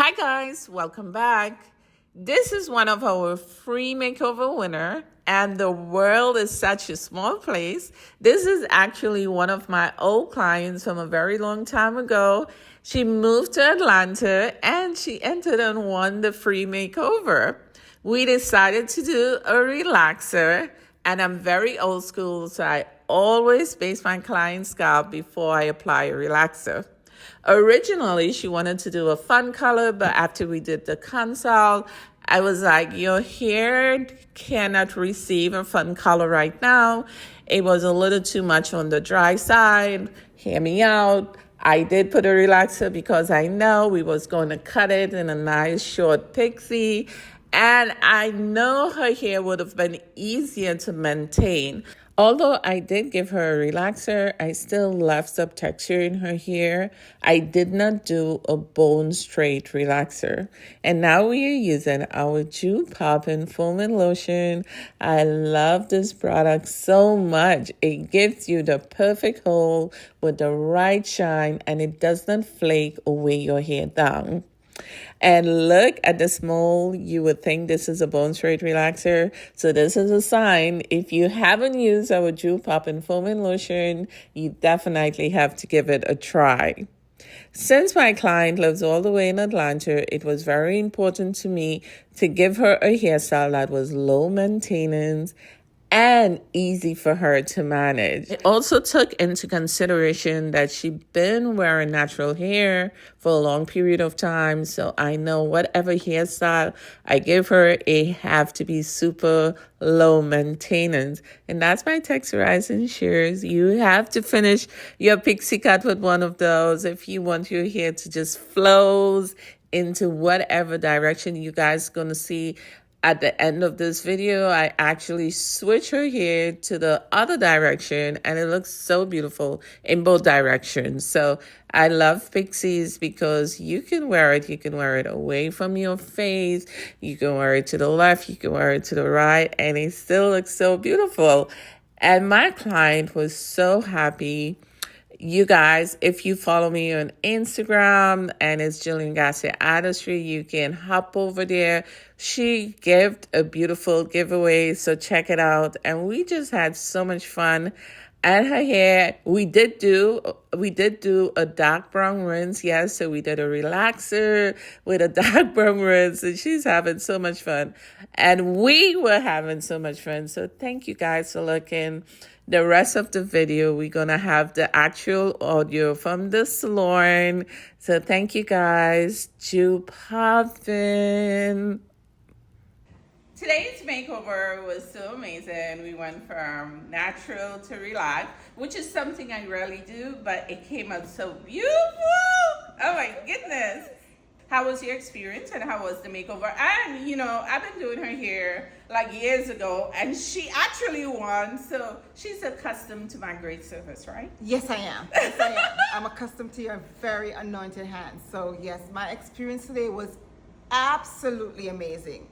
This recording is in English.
Hi guys, welcome back. This is one of our free makeover winner, and the world is such a small place. This is actually one of my old clients from a very long time ago. She moved to Atlanta and she entered and won the free makeover. We decided to do a relaxer, and I'm very old school, so I always base my client's scalp before I apply a relaxer. Originally, she wanted to do a fun color, but after we did the consult, I was like, your hair cannot receive a fun color right now. It was a little too much on the dry side. Hear me out. I did put a relaxer because I know we was going to cut it in a nice short pixie. And I know her hair would have been easier to maintain. Although I did give her a relaxer, I still left some texture in her hair. I did not do a bone straight relaxer. And now we are using our jupoppin Foaming Lotion. I love this product so much. It gives you the perfect hold with the right shine, and it does not flake or weigh your hair down. And look at this mold. You would think this is a bone straight relaxer. So this is a sign. If you haven't used our jupoppin Foaming Lotion, you definitely have to give it a try. Since my client lives all the way in Atlanta, it was very important to me to give her a hairstyle that was low maintenance and easy for her to manage. It also took into consideration that she'd been wearing natural hair for a long period of time, so I know whatever hairstyle I give her, it have to be super low maintenance. And that's my texturizing shears. You have to finish your pixie cut with one of those if you want your hair to just flows into whatever direction you guys are going to see. At the end of this video, I actually switch her hair to the other direction, and it looks so beautiful in both directions. So I love Pixies because you can wear it. You can wear it away from your face. You can wear it to the left. You can wear it to the right, and it still looks so beautiful. And my client was so happy. You guys, if you follow me on Instagram and it's Jillian Garcia Artistry, you can hop over there. She gave a beautiful giveaway, so check it out. And we just had so much fun. And her hair, we did do a dark brown rinse, yes. So we did a relaxer with a dark brown rinse, and she's having so much fun. And we were having so much fun. So thank you guys for looking. The rest of the video, we're going to have the actual audio from the salon. So thank you guys. Jupoppin. Today's makeover was so amazing. We went from natural to relax, which is something I rarely do, but it came out so beautiful. Oh my goodness. How was your experience and how was the makeover? And, you know, I've been doing her hair like years ago, and she actually won. So she's accustomed to my great service, right? Yes, I am. Yes, I am. I'm accustomed to your very anointed hands. So, yes, my experience today was absolutely amazing.